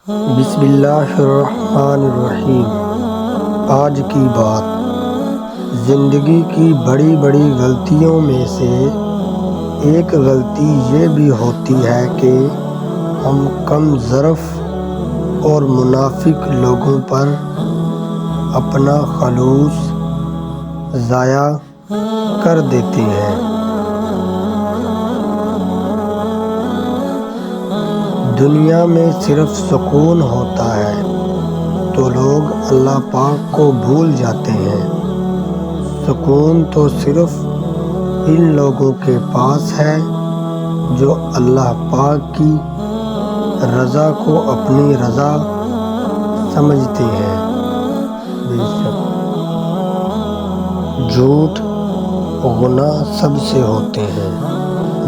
بسم اللہ الرحمن الرحیم۔ آج کی بات، زندگی کی بڑی بڑی غلطیوں میں سے ایک غلطی یہ بھی ہوتی ہے کہ ہم کم ظرف اور منافق لوگوں پر اپنا خلوص ضائع کر دیتے ہیں۔ دنیا میں صرف سکون ہوتا ہے تو لوگ اللہ پاک کو بھول جاتے ہیں۔ سکون تو صرف ان لوگوں کے پاس ہے جو اللہ پاک کی رضا کو اپنی رضا سمجھتے ہیں۔ بے شک جھوٹ گناہ سب سے ہوتے ہیں،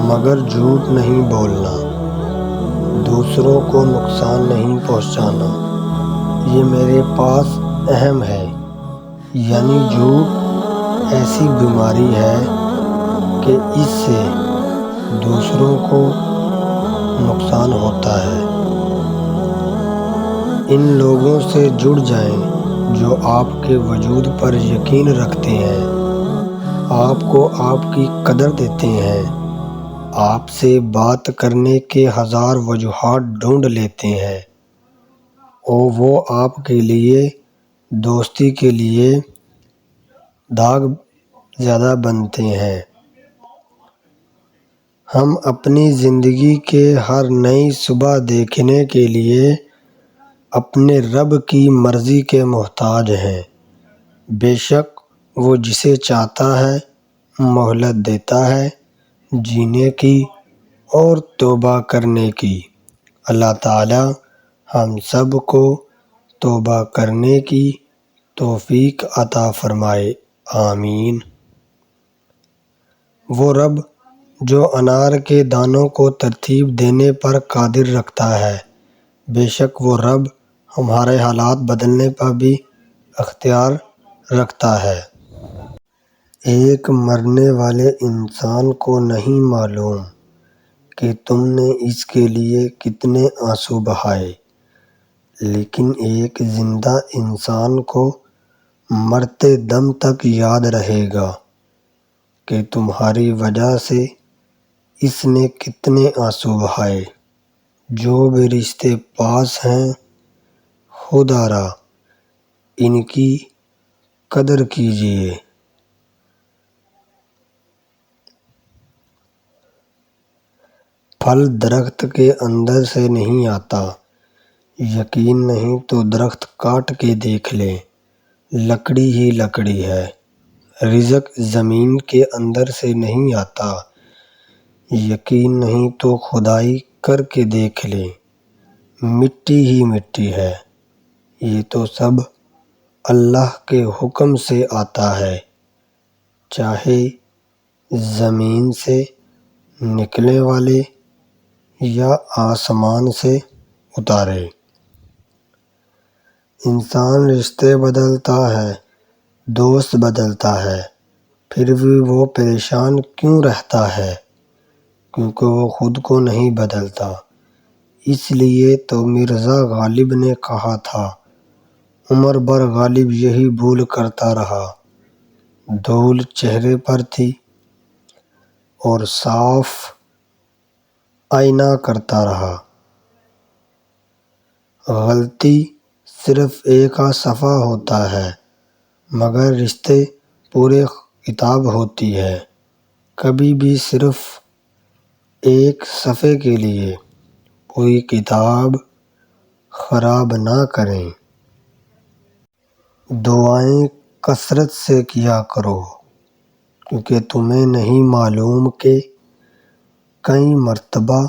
مگر جھوٹ نہیں بولنا، دوسروں کو نقصان نہیں پہنچانا، یہ میرے پاس اہم ہے۔ یعنی جھوٹ ایسی بیماری ہے کہ اس سے دوسروں کو نقصان ہوتا ہے۔ ان لوگوں سے جڑ جائیں جو آپ کے وجود پر یقین رکھتے ہیں، آپ کو آپ کی قدر دیتے ہیں، آپ سے بات کرنے کے ہزار وجوہات ڈھونڈ لیتے ہیں اور وہ آپ کے لیے دوستی کے لیے داغ زیادہ بنتے ہیں۔ ہم اپنی زندگی کے ہر نئی صبح دیکھنے کے لیے اپنے رب کی مرضی کے محتاج ہیں۔ بے شک وہ جسے چاہتا ہے مہلت دیتا ہے جینے کی اور توبہ کرنے کی۔ اللہ تعالی ہم سب کو توبہ کرنے کی توفیق عطا فرمائے، آمین۔ وہ رب جو انار کے دانوں کو ترتیب دینے پر قادر رکھتا ہے، بے شک وہ رب ہمارے حالات بدلنے پر بھی اختیار رکھتا ہے۔ ایک مرنے والے انسان کو نہیں معلوم کہ تم نے اس کے لیے کتنے آنسو بہائے، لیکن ایک زندہ انسان کو مرتے دم تک یاد رہے گا کہ تمہاری وجہ سے اس نے کتنے آنسو بہائے۔ جو بھی رشتے پاس ہیں خدا را ان کی قدر کیجیے۔ پھل درخت کے اندر سے نہیں آتا، یقین نہیں تو درخت کاٹ کے دیکھ لیں، لکڑی ہی لکڑی ہے۔ رزق زمین کے اندر سے نہیں آتا، یقین نہیں تو کھدائی کر کے دیکھ لیں، مٹی ہی مٹی ہے۔ یہ تو سب اللہ کے حکم سے آتا ہے، چاہے زمین سے نکلنے والے یا آسمان سے اترے۔ انسان رشتے بدلتا ہے، دوست بدلتا ہے، پھر بھی وہ پریشان کیوں رہتا ہے؟ کیونکہ وہ خود کو نہیں بدلتا۔ اس لیے تو مرزا غالب نے کہا تھا، عمر بھر غالب یہی بھول کرتا رہا، دھول چہرے پر تھی اور صاف آئینہ کرتا رہا۔ غلطی صرف ایک صفحہ ہوتا ہے، مگر رشتے پورے کتاب ہوتی ہے۔ کبھی بھی صرف ایک صفحے کے لیے پوری کتاب خراب نہ کریں۔ دعائیں کثرت سے کیا کرو، کیونکہ تمہیں نہیں معلوم کہ کئی مرتبہ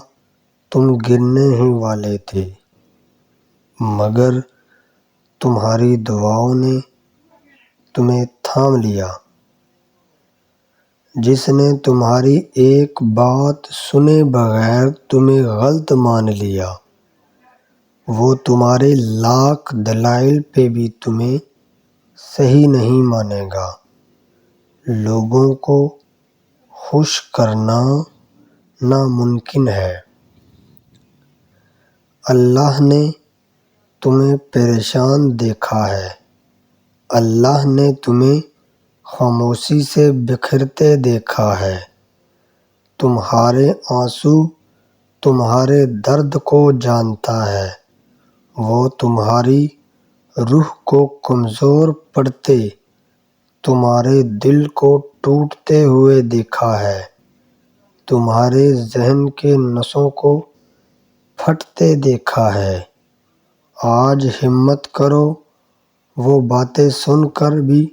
تم گرنے ہی والے تھے، مگر تمہاری دعاؤں نے تمہیں تھام لیا۔ جس نے تمہاری ایک بات سنے بغیر تمہیں غلط مان لیا، وہ تمہارے لاکھ دلائل پہ بھی تمہیں صحیح نہیں مانے گا۔ لوگوں کو خوش کرنا ناممکن ہے۔ اللہ نے تمہیں پریشان دیکھا ہے، اللہ نے تمہیں خاموشی سے بکھرتے دیکھا ہے، تمہارے آنسو تمہارے درد کو جانتا ہے، وہ تمہاری روح کو کمزور پڑتے، تمہارے دل کو ٹوٹتے ہوئے دیکھا ہے، تمہارے ذہن کے نسوں کو پھٹتے دیکھا ہے۔ آج ہمت کرو، وہ باتیں سن کر بھی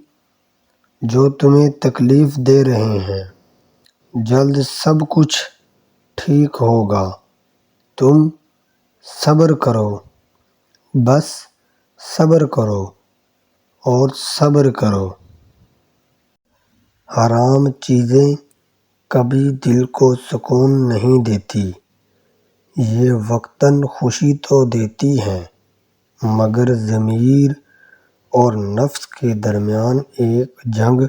جو تمہیں تکلیف دے رہے ہیں، جلد سب کچھ ٹھیک ہوگا، تم صبر کرو، بس صبر کرو اور صبر کرو۔ حرام چیزیں کبھی دل کو سکون نہیں دیتی، یہ وقتاً خوشی تو دیتی ہیں مگر ضمیر اور نفس کے درمیان ایک جنگ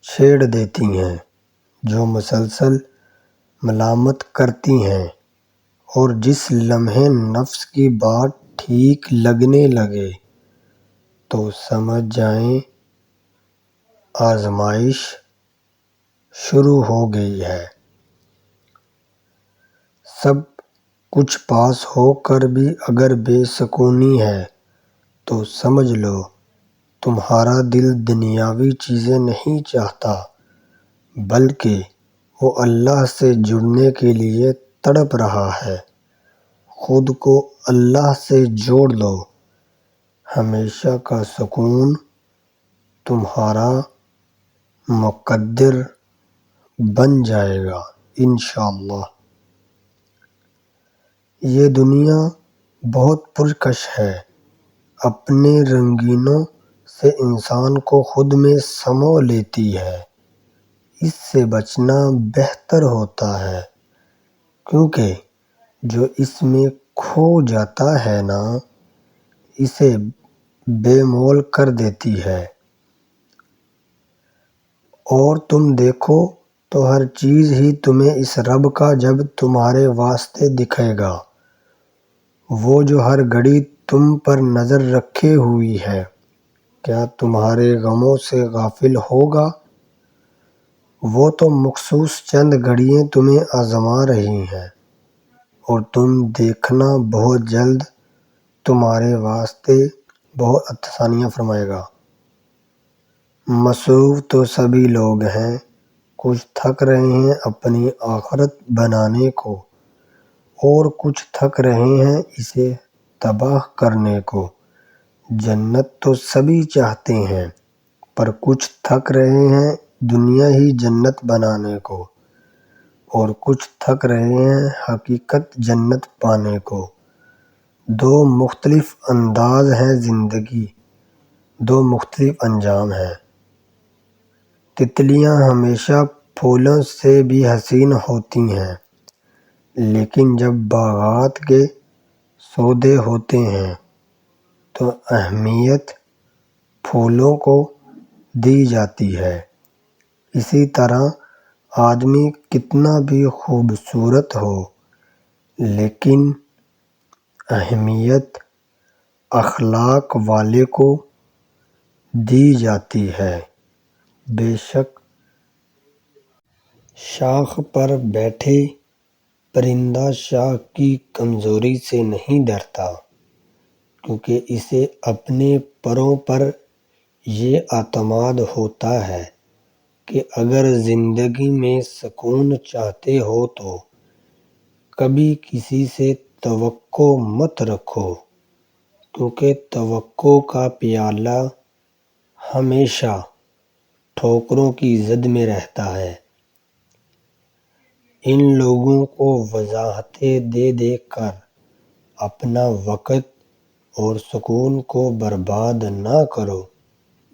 چھیڑ دیتی ہیں جو مسلسل ملامت کرتی ہیں، اور جس لمحے نفس کی بات ٹھیک لگنے لگے تو سمجھ جائیں آزمائش شروع ہو گئی ہے۔ سب کچھ پاس ہو کر بھی اگر بے سکونی ہے تو سمجھ لو تمہارا دل دنیاوی چیزیں نہیں چاہتا، بلکہ وہ اللہ سے جڑنے کے لیے تڑپ رہا ہے۔ خود کو اللہ سے جوڑ لو، ہمیشہ کا سکون تمہارا مقدر بن جائے گا انشاءاللہ۔ یہ دنیا بہت پرکش ہے، اپنے رنگینوں سے انسان کو خود میں سمو لیتی ہے، اس سے بچنا بہتر ہوتا ہے، کیونکہ جو اس میں کھو جاتا ہے نا، اسے بے مول کر دیتی ہے۔ اور تم دیکھو تو ہر چیز ہی تمہیں اس رب کا جب تمہارے واسطے دکھے گا، وہ جو ہر گھڑی تم پر نظر رکھے ہوئی ہے، کیا تمہارے غموں سے غافل ہوگا؟ وہ تو مخصوص چند گھڑیاں تمہیں آزما رہی ہیں، اور تم دیکھنا بہت جلد تمہارے واسطے بہت آسانیاں فرمائے گا۔ مصروف تو سبھی لوگ ہیں، کچھ تھک رہے ہیں اپنی آخرت بنانے کو، اور کچھ تھک رہے ہیں اسے تباہ کرنے کو۔ جنت تو سبھی چاہتے ہیں، پر کچھ تھک رہے ہیں دنیا ہی جنت بنانے کو، اور کچھ تھک رہے ہیں حقیقت جنت پانے کو۔ دو مختلف انداز ہیں زندگی، دو مختلف انجام ہیں۔ تتلیاں ہمیشہ پھولوں سے بھی حسین ہوتی ہیں، لیکن جب باغات کے سودے ہوتے ہیں تو اہمیت پھولوں کو دی جاتی ہے۔ اسی طرح آدمی کتنا بھی خوبصورت ہو، لیکن اہمیت اخلاق والے کو دی جاتی ہے۔ بے شک شاخ پر بیٹھے پرندہ شاخ کی کمزوری سے نہیں ڈرتا، کیونکہ اسے اپنے پروں پر یہ اعتماد ہوتا ہے کہ اگر زندگی میں سکون چاہتے ہو تو کبھی کسی سے توقع مت رکھو، کیونکہ توقع کا پیالہ ہمیشہ ٹھوکروں کی زد میں رہتا ہے۔ ان لوگوں کو وضاحتیں دے دے کر اپنا وقت اور سکون کو برباد نہ کرو،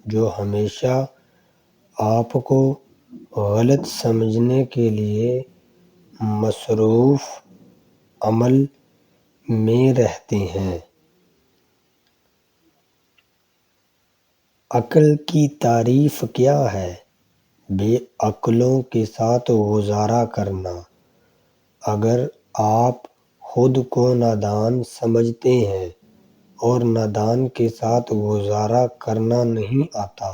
جو ہمیشہ آپ کو غلط سمجھنے کے لیے مصروف عمل میں رہتے ہیں۔ عقل کی تعریف کیا ہے؟ بے عقلوں کے ساتھ گزارا کرنا۔ اگر آپ خود کو نادان سمجھتے ہیں اور نادان کے ساتھ گزارا کرنا نہیں آتا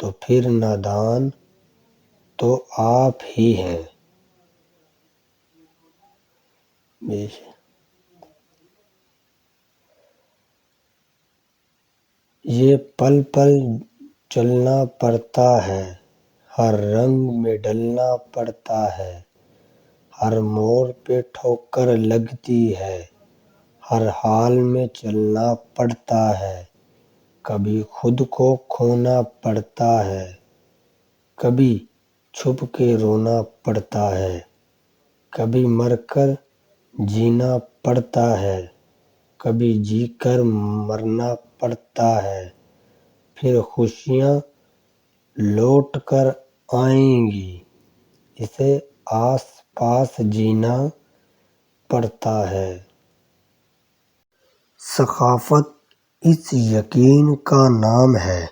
تو پھر نادان تو آپ ہی ہیں۔ یہ پل پل چلنا پڑتا ہے، ہر رنگ میں ڈھلنا پڑتا ہے، ہر موڑ پہ ٹھوکر لگتی ہے، ہر حال میں چلنا پڑتا ہے، کبھی خود کو کھونا پڑتا ہے، کبھی چھپ کے رونا پڑتا ہے، کبھی مر کر جینا پڑتا ہے، کبھی جی کر مرنا پڑتا ہے، پھر خوشیاں لوٹ کر آئیں گی، اسے آس پاس جینا پڑتا ہے۔ ثقافت اس یقین کا نام ہے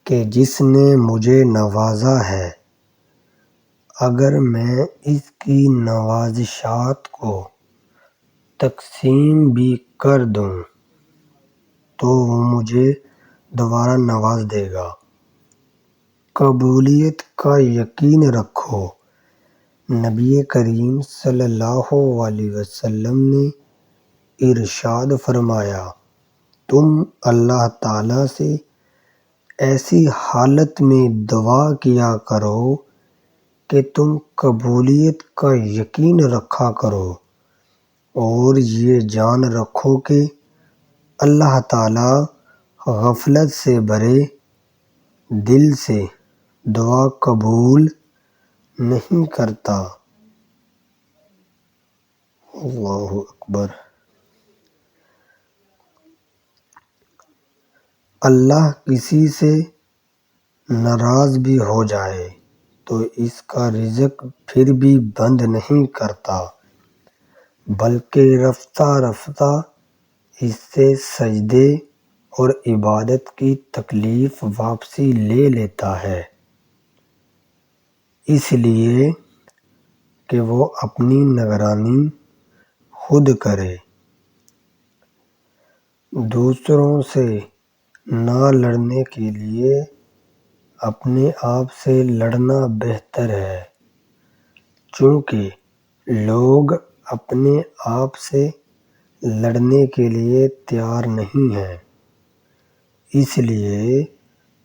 کہ جس نے مجھے نوازا ہے، اگر میں اس کی نوازشات کو تقسیم بھی کر دوں تو وہ مجھے دوبارہ نواز دے گا۔ قبولیت کا یقین رکھو۔ نبی کریم صلی اللہ علیہ وسلم نے ارشاد فرمایا، تم اللہ تعالیٰ سے ایسی حالت میں دعا کیا کرو کہ تم قبولیت کا یقین رکھا کرو، اور یہ جان رکھو کہ اللہ تعالیٰ غفلت سے بھرے دل سے دعا قبول نہیں کرتا۔ اللہ اکبر۔ اللہ کسی سے ناراض بھی ہو جائے تو اس کا رزق پھر بھی بند نہیں کرتا، بلکہ رفتہ رفتہ اس سے سجدے اور عبادت کی تکلیف واپسی لے لیتا ہے، اس لیے کہ وہ اپنی نگرانی خود کرے۔ دوسروں سے نہ لڑنے کے لیے اپنے آپ سے لڑنا بہتر ہے، چونکہ لوگ اپنے آپ سے لڑنے کے لیے تیار نہیں ہیں، اس لیے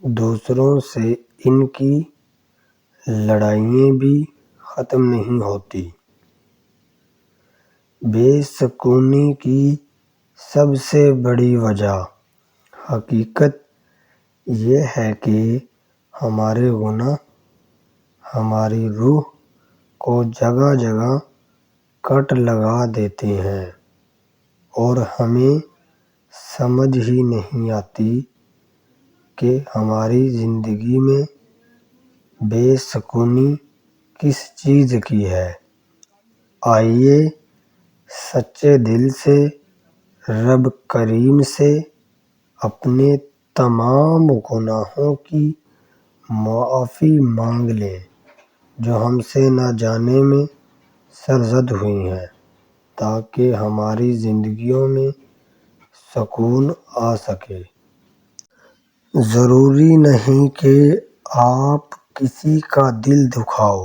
دوسروں سے ان کی لڑائیاں بھی ختم نہیں ہوتی۔ بے سکونی کی سب سے بڑی وجہ حقیقت یہ ہے کہ ہمارے گناہ ہماری روح کو جگہ جگہ کٹ لگا دیتے ہیں، اور ہمیں سمجھ ہی نہیں آتی کہ ہماری زندگی میں بے سکونی کس چیز کی ہے۔ آئیے سچے دل سے رب کریم سے اپنے تمام گناہوں کی معافی مانگ لیں جو ہم سے نہ جانے میں سرزد ہوئی ہیں، تاکہ ہماری زندگیوں میں سکون آ سکے۔ ضروری نہیں کہ آپ کسی کا دل دکھاؤ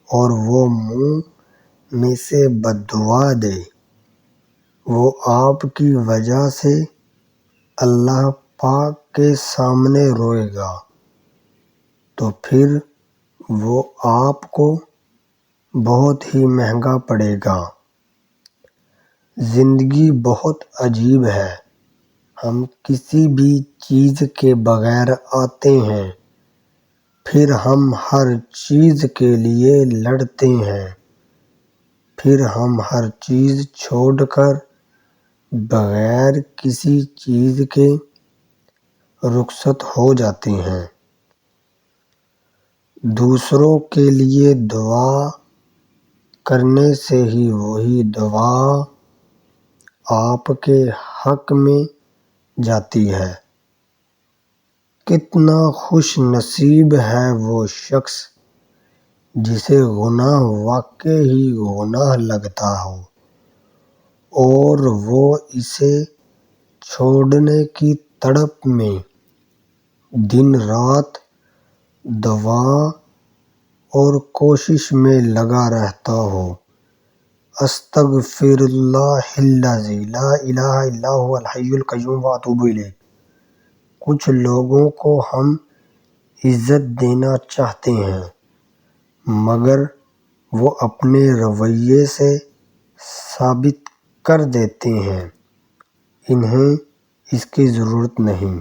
اور وہ منہ میں سے بد دعا دے، وہ آپ کی وجہ سے اللہ پاک کے سامنے روئے گا تو پھر وہ آپ کو بہت ہی مہنگا پڑے گا۔ زندگی بہت عجیب ہے، ہم کسی بھی چیز کے بغیر آتے ہیں، پھر ہم ہر چیز کے لیے لڑتے ہیں، پھر ہم ہر چیز چھوڑ کر بغیر کسی چیز کے رخصت ہو جاتے ہیں۔ دوسروں کے لیے دعا کرنے سے ہی وہی دعا آپ کے حق میں جاتی ہے۔ کتنا خوش نصیب ہے وہ شخص جسے گناہ واقعی گناہ لگتا ہو اور وہ اسے چھوڑنے کی تڑپ میں دن رات دعا اور کوشش میں لگا رہتا ہو۔ استغفر اللہ الذی لا الہ الا هو الحی القیوم واتوب الیہ۔ کچھ لوگوں کو ہم عزت دینا چاہتے ہیں مگر وہ اپنے رویے سے ثابت کر دیتے ہیں انہیں اس کی ضرورت نہیں۔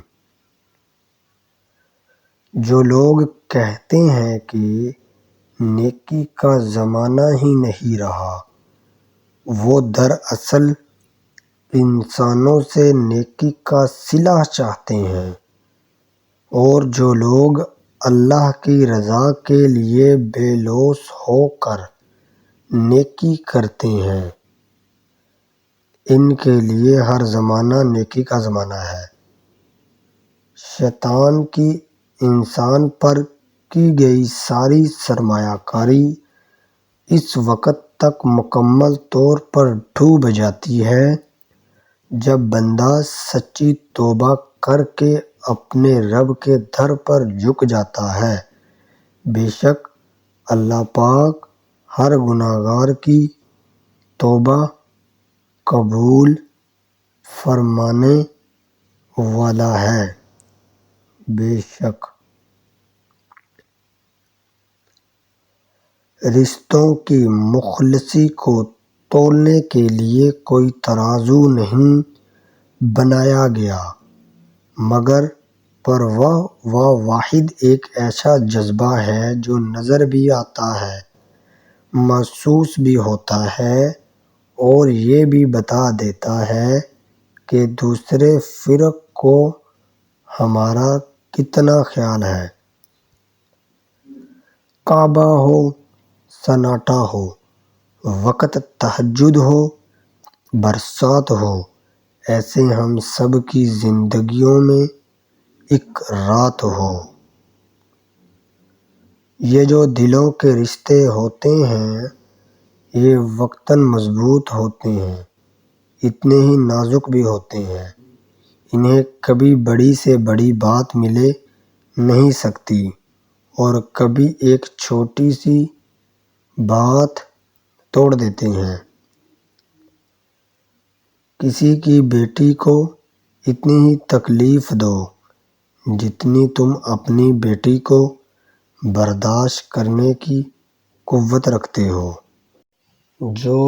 جو لوگ کہتے ہیں کہ نیکی کا زمانہ ہی نہیں رہا، وہ دراصل انسانوں سے نیکی کا صلہ چاہتے ہیں، اور جو لوگ اللہ کی رضا کے لیے بے لوث ہو کر نیکی کرتے ہیں ان کے لیے ہر زمانہ نیکی کا زمانہ ہے۔ شیطان کی انسان پر کی گئی ساری سرمایہ کاری اس وقت تک مکمل طور پر ڈوب جاتی ہے جب بندہ سچی توبہ کر کے اپنے رب کے در پر جھک جاتا ہے۔ بے شک اللہ پاک ہر گنہگار کی توبہ قبول فرمانے والا ہے۔ بے شک رشتوں کی مخلصی کو تولنے کے لیے کوئی ترازو نہیں بنایا گیا مگر پرواہ و واحد ایک ایسا جذبہ ہے جو نظر بھی آتا ہے، محسوس بھی ہوتا ہے اور یہ بھی بتا دیتا ہے کہ دوسرے فرق کو ہمارا کتنا خیال ہے۔ کعبہ ہو، سناٹا ہو، وقت تہجد ہو، برسات ہو، ایسے ہم سب کی زندگیوں میں ایک رات ہو۔ یہ جو دلوں کے رشتے ہوتے ہیں یہ وقتاً مضبوط ہوتے ہیں، اتنے ہی نازک بھی ہوتے ہیں، انہیں کبھی بڑی سے بڑی بات مل نہیں سکتی اور کبھی ایک چھوٹی سی بات توڑ دیتے ہیں۔ کسی کی بیٹی کو اتنی ہی تکلیف دو جتنی تم اپنی بیٹی کو برداشت کرنے کی قوت رکھتے ہو۔ جو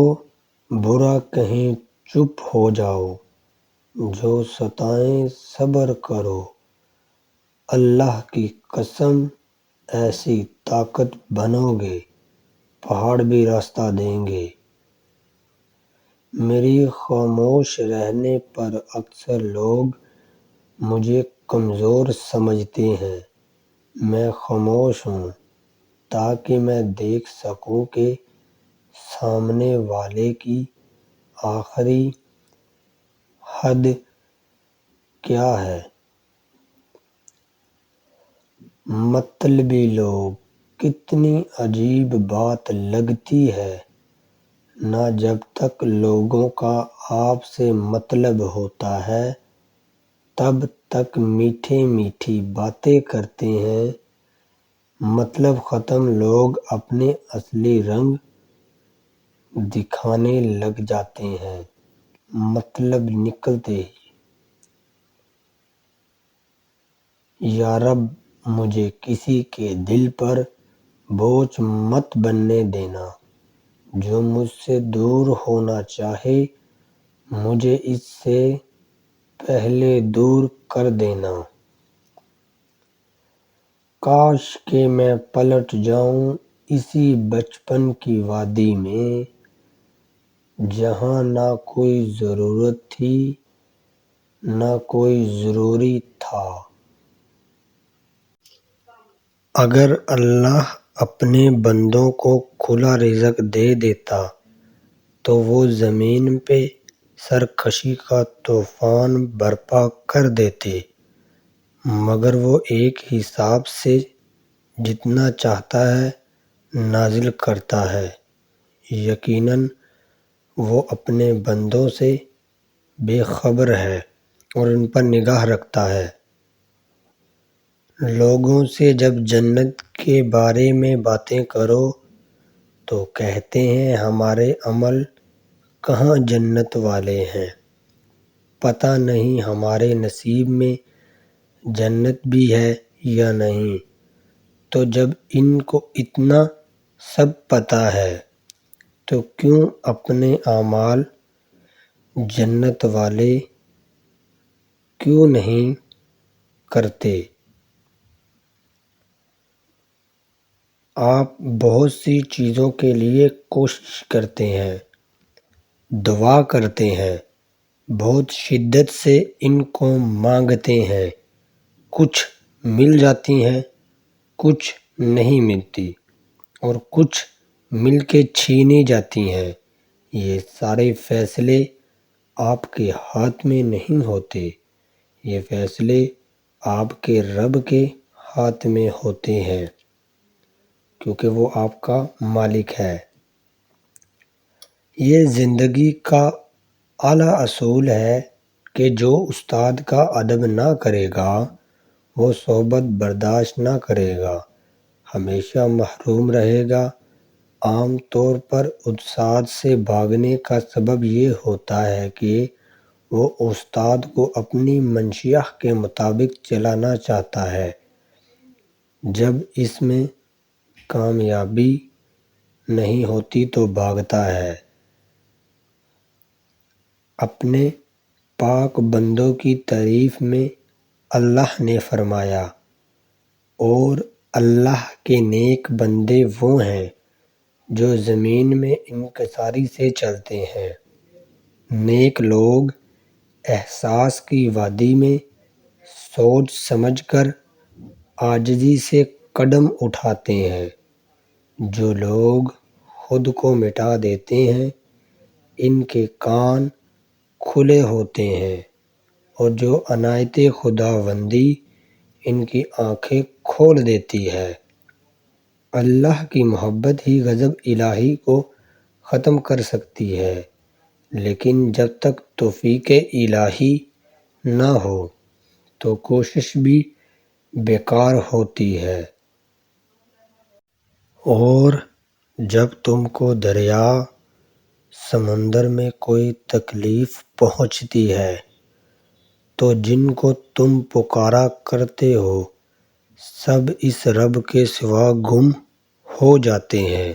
برا کہیں چپ ہو جاؤ، جو ستائیں صبر کرو، اللہ کی قسم ایسی طاقت بنو گے پہاڑ بھی راستہ دیں گے۔ میری خاموش رہنے پر اکثر لوگ مجھے کمزور سمجھتے ہیں۔ میں خاموش ہوں تاکہ میں دیکھ سکوں کہ سامنے والے کی آخری حد کیا ہے۔ مطلبی لوگ کتنی عجیب بات لگتی ہے نا، جب تک لوگوں کا آپ سے مطلب ہوتا ہے تب تک میٹھی میٹھی باتیں کرتے ہیں، مطلب ختم لوگ اپنے اصلی رنگ دکھانے لگ جاتے ہیں، مطلب نکلتے ہی۔ یا رب مجھے کسی کے دل پر بوجھ مت بننے دینا، جو مجھ سے دور ہونا چاہے مجھے اس سے پہلے دور کر دینا۔ کاش کہ میں پلٹ جاؤں اسی بچپن کی وادی میں جہاں نہ کوئی ضرورت تھی نہ کوئی ضروری تھا۔ اگر اللہ اپنے بندوں کو کھلا رزق دے دیتا تو وہ زمین پہ سرکشی کا طوفان برپا کر دیتے، مگر وہ ایک حساب سے جتنا چاہتا ہے نازل کرتا ہے۔ یقیناً وہ اپنے بندوں سے بے خبر ہے۔ اور ان پر نگاہ رکھتا ہے۔ لوگوں سے جب جنت کے بارے میں باتیں کرو تو کہتے ہیں ہمارے عمل کہاں جنت والے ہیں، پتہ نہیں ہمارے نصیب میں جنت بھی ہے یا نہیں۔ تو جب ان کو اتنا سب پتہ ہے تو کیوں اپنے اعمال جنت والے کیوں نہیں کرتے؟ آپ بہت سی چیزوں کے لیے کوشش کرتے ہیں، دعا کرتے ہیں، بہت شدت سے ان کو مانگتے ہیں، کچھ مل جاتی ہیں، کچھ نہیں ملتی، اور کچھ مل کے چھینی جاتی ہیں۔ یہ سارے فیصلے آپ کے ہاتھ میں نہیں ہوتے، یہ فیصلے آپ کے رب کے ہاتھ میں ہوتے ہیں، کیونکہ وہ آپ کا مالک ہے۔ یہ زندگی کا اعلیٰ اصول ہے کہ جو استاد کا ادب نہ کرے گا وہ صحبت برداشت نہ کرے گا، ہمیشہ محروم رہے گا۔ عام طور پر استاد سے بھاگنے کا سبب یہ ہوتا ہے کہ وہ استاد کو اپنی منشیات کے مطابق چلانا چاہتا ہے۔ جب اس میں کامیابی نہیں ہوتی تو بھاگتا ہے۔ اپنے پاک بندوں کی تعریف میں اللہ نے فرمایا، اور اللہ کے نیک بندے وہ ہیں جو زمین میں انکساری سے چلتے ہیں۔ نیک لوگ احساس کی وادی میں سوچ سمجھ کر عاجزی سے قدم اٹھاتے ہیں۔ جو لوگ خود کو مٹا دیتے ہیں ان کے کان کھلے ہوتے ہیں، اور جو عنایت خداوندی ان کی آنکھیں کھول دیتی ہے۔ اللہ کی محبت ہی غضب الہی کو ختم کر سکتی ہے، لیکن جب تک توفیق الہی نہ ہو تو کوشش بھی بیکار ہوتی ہے۔ اور جب تم کو دریا سمندر میں کوئی تکلیف پہنچتی ہے تو جن کو تم پکارا کرتے ہو سب اس رب کے سوا گم ہو جاتے ہیں۔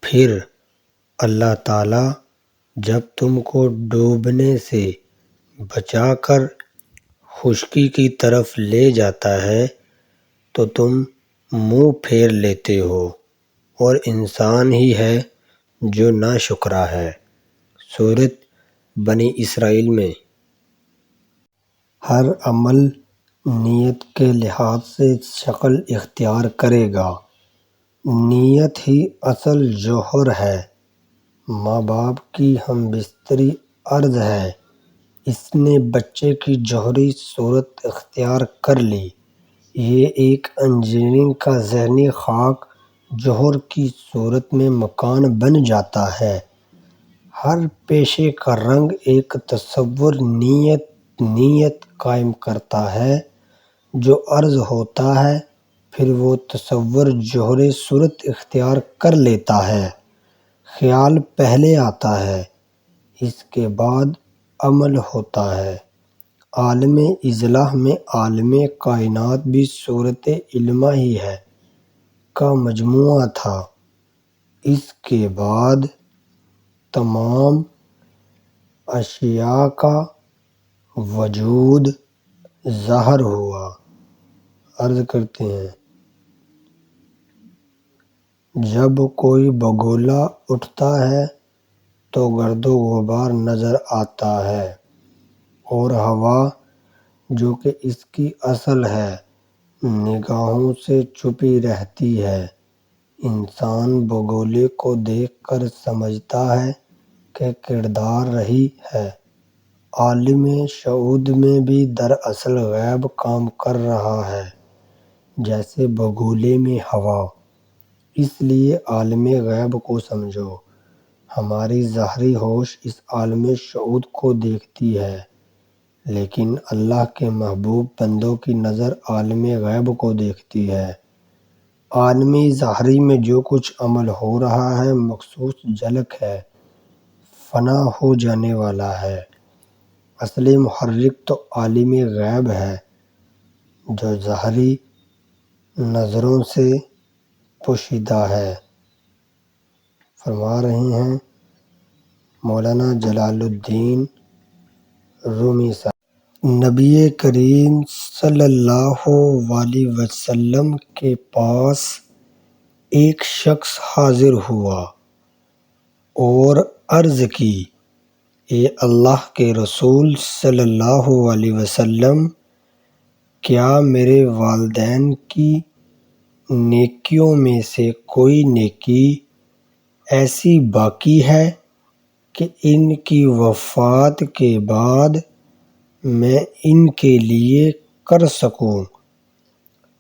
پھر اللہ تعالیٰ جب تم کو ڈوبنے سے بچا کر خشکی کی طرف لے جاتا ہے تو تم منہ پھیر لیتے ہو، اور انسان ہی ہے جو ناشکرا ہے۔ سورۃ بنی اسرائیل میں ہر عمل نیت کے لحاظ سے شکل اختیار کرے گا۔ نیت ہی اصل جوہر ہے۔ ماں باپ کی ہم بستری ارض ہے، اس نے بچے کی جوہری صورت اختیار کر لی۔ یہ ایک انجینئر کا ذہنی خاک جوہر کی صورت میں مکان بن جاتا ہے۔ ہر پیشے کا رنگ ایک تصور نیت قائم کرتا ہے۔ جو عرض ہوتا ہے پھر وہ تصور جوہر صورت اختیار کر لیتا ہے۔ خیال پہلے آتا ہے، اس کے بعد عمل ہوتا ہے۔ عالم اضلاع میں عالم کائنات بھی صورت علمہ ہی ہے کا مجموعہ تھا۔ اس کے بعد تمام اشیاء کا وجود ظاہر ہوا۔ عرض کرتے ہیں جب کوئی بگولا اٹھتا ہے تو گرد و غبار نظر آتا ہے، اور ہوا جو کہ اس کی اصل ہے نگاہوں سے چھپی رہتی ہے۔ انسان بگولے کو دیکھ کر سمجھتا ہے کہ کردار رہی ہے۔ عالم شہود میں بھی دراصل غیب کام کر رہا ہے، جیسے بگولے میں ہوا۔ اس لیے عالم غیب کو سمجھو۔ ہماری ظاہری ہوش اس عالم شہود کو دیکھتی ہے، لیکن اللہ کے محبوب بندوں کی نظر عالم غیب کو دیکھتی ہے۔ عالمی ظاہری میں جو کچھ عمل ہو رہا ہے مخصوص جھلک ہے، فنا ہو جانے والا ہے۔ اصلی محرک تو عالم غیب ہے جو ظاہری نظروں سے پوشیدہ ہے۔ فرما رہے ہیں مولانا جلال الدین رومی صاحب۔ نبی کریم صلی اللہ علیہ وسلم کے پاس ایک شخص حاضر ہوا اور عرض کی، اے اللہ کے رسول صلی اللہ علیہ وسلم، کیا میرے والدین کی نیکیوں میں سے کوئی نیکی ایسی باقی ہے کہ ان کی وفات کے بعد میں ان کے لیے کر سکوں؟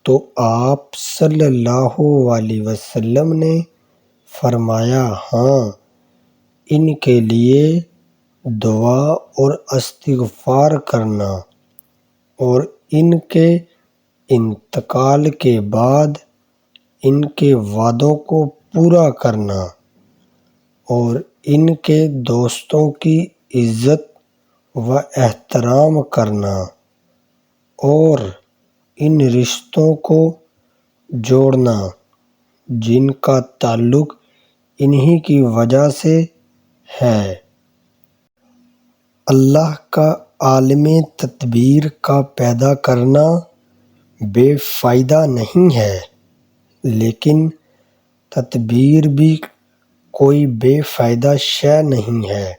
تو آپ صلی اللہ علیہ وسلم نے فرمایا، ہاں، ان کے لیے دعا اور استغفار کرنا اور ان کے انتقال کے بعد ان کے وعدوں کو پورا کرنا اور ان کے دوستوں کی عزت و احترام کرنا اور ان رشتوں کو جوڑنا جن کا تعلق انہی کی وجہ سے ہے۔ اللہ کا عالم تدبیر کا پیدا کرنا بے فائدہ نہیں ہے، لیکن تدبیر بھی کوئی بے فائدہ شے نہیں ہے۔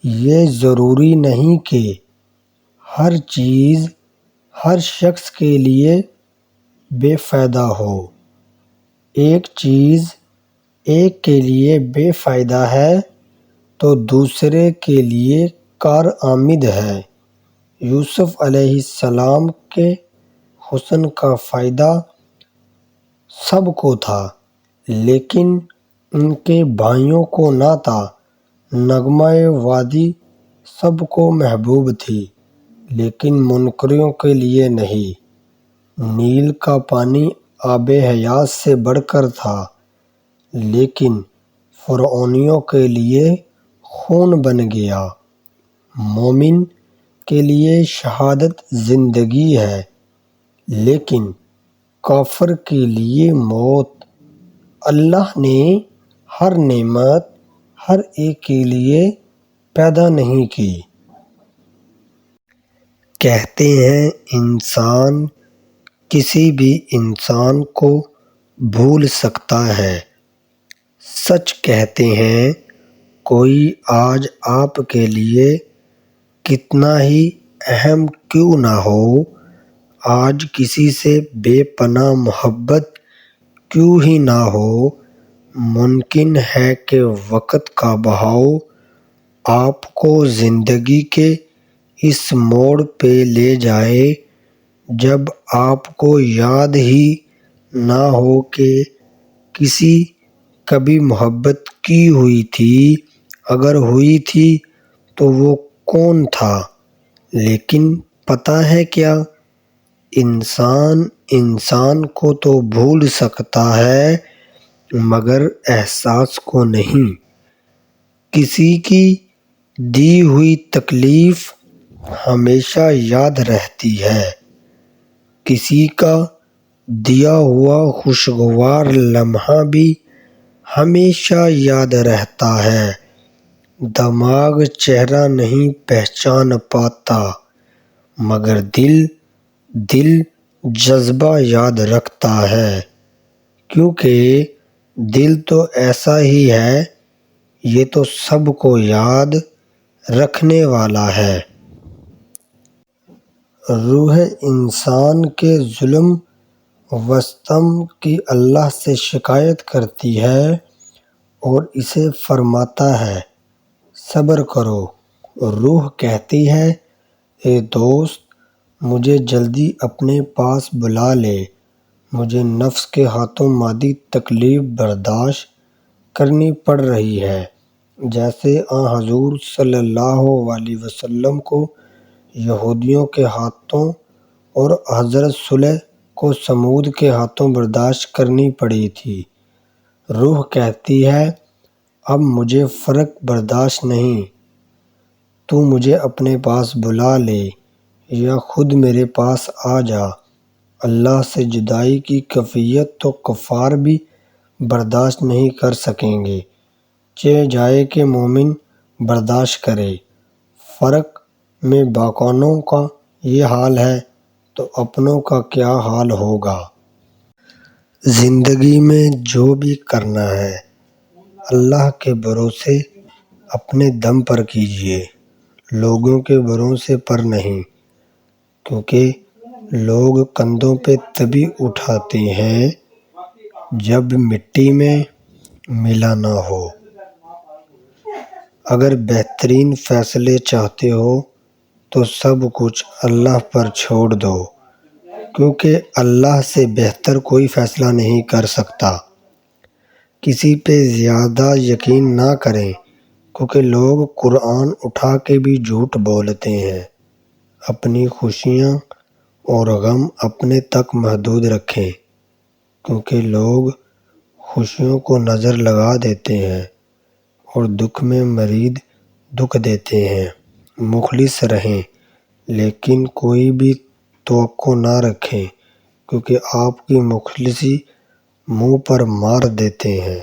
یہ ضروری نہیں کہ ہر چیز ہر شخص کے لیے بے فائدہ ہو۔ ایک چیز ایک کے لیے بے فائدہ ہے تو دوسرے کے لیے کارآمد ہے۔ یوسف علیہ السلام کے حسن کا فائدہ سب کو تھا، لیکن ان کے بھائیوں کو نہ تھا۔ نغمہ وادی سب کو محبوب تھی، لیکن منکروں کے لیے نہیں۔ نیل کا پانی آب حیات سے بڑھ کر تھا، لیکن فرعونیوں کے لیے خون بن گیا۔ مومن کے لیے شہادت زندگی ہے، لیکن کافر کے لیے موت۔ اللہ نے ہر نعمت ہر ایک کے لیے پیدا نہیں کی۔ کہتے ہیں انسان کسی بھی انسان کو بھول سکتا ہے۔ سچ کہتے ہیں کوئی آج آپ کے لیے کتنا ہی اہم کیوں نہ ہو، آج کسی سے بے پناہ محبت کیوں ہی نہ ہو، ممکن ہے کہ وقت کا بہاؤ آپ کو زندگی کے اس موڑ پہ لے جائے جب آپ کو یاد ہی نہ ہو کہ کسی کبھی محبت کی ہوئی تھی، اگر ہوئی تھی تو وہ کون تھا۔ لیکن پتہ ہے کیا، انسان کو تو بھول سکتا ہے مگر احساس کو نہیں۔ کسی کی دی ہوئی تکلیف ہمیشہ یاد رہتی ہے، کسی کا دیا ہوا خوشگوار لمحہ بھی ہمیشہ یاد رہتا ہے۔ دماغ چہرہ نہیں پہچان پاتا مگر دل جذبہ یاد رکھتا ہے، کیونکہ دل تو ایسا ہی ہے، یہ تو سب کو یاد رکھنے والا ہے۔ روح انسان کے ظلم و ستم کی اللہ سے شکایت کرتی ہے اور اسے فرماتا ہے صبر کرو۔ روح کہتی ہے اے دوست، مجھے جلدی اپنے پاس بلا لے، مجھے نفس کے ہاتھوں مادی تکلیف برداشت کرنی پڑ رہی ہے۔ جیسے آن حضور صلی اللہ علیہ وسلم کو یہودیوں کے ہاتھوں اور حضرت صالح کو سمود کے ہاتھوں برداشت کرنی پڑی تھی۔ روح کہتی ہے اب مجھے فرق برداشت نہیں، تو مجھے اپنے پاس بلا لے یا خود میرے پاس آ جا۔ اللہ سے جدائی کی کیفیت تو کفار بھی برداشت نہیں کر سکیں گے، چہ جائے کہ مومن برداشت کرے۔ فرق میں باقونوں کا یہ حال ہے تو اپنوں کا کیا حال ہوگا۔ زندگی میں جو بھی کرنا ہے اللہ کے بھروسے اپنے دم پر کیجیے، لوگوں کے بھروسے پر نہیں، کیونکہ لوگ کندھوں پہ تبھی اٹھاتے ہیں جب مٹی میں ملا نہ ہو۔ اگر بہترین فیصلے چاہتے ہو تو سب کچھ اللہ پر چھوڑ دو، کیونکہ اللہ سے بہتر کوئی فیصلہ نہیں کر سکتا۔ کسی پہ زیادہ یقین نہ کریں، کیونکہ لوگ قرآن اٹھا کے بھی جھوٹ بولتے ہیں۔ اپنی خوشیاں اور غم اپنے تک محدود رکھیں، کیونکہ لوگ خوشیوں کو نظر لگا دیتے ہیں اور دکھ میں مزید دکھ دیتے ہیں۔ مخلص رہیں لیکن کوئی بھی توقع نہ رکھیں، کیونکہ آپ کی مخلصی منہ پر مار دیتے ہیں۔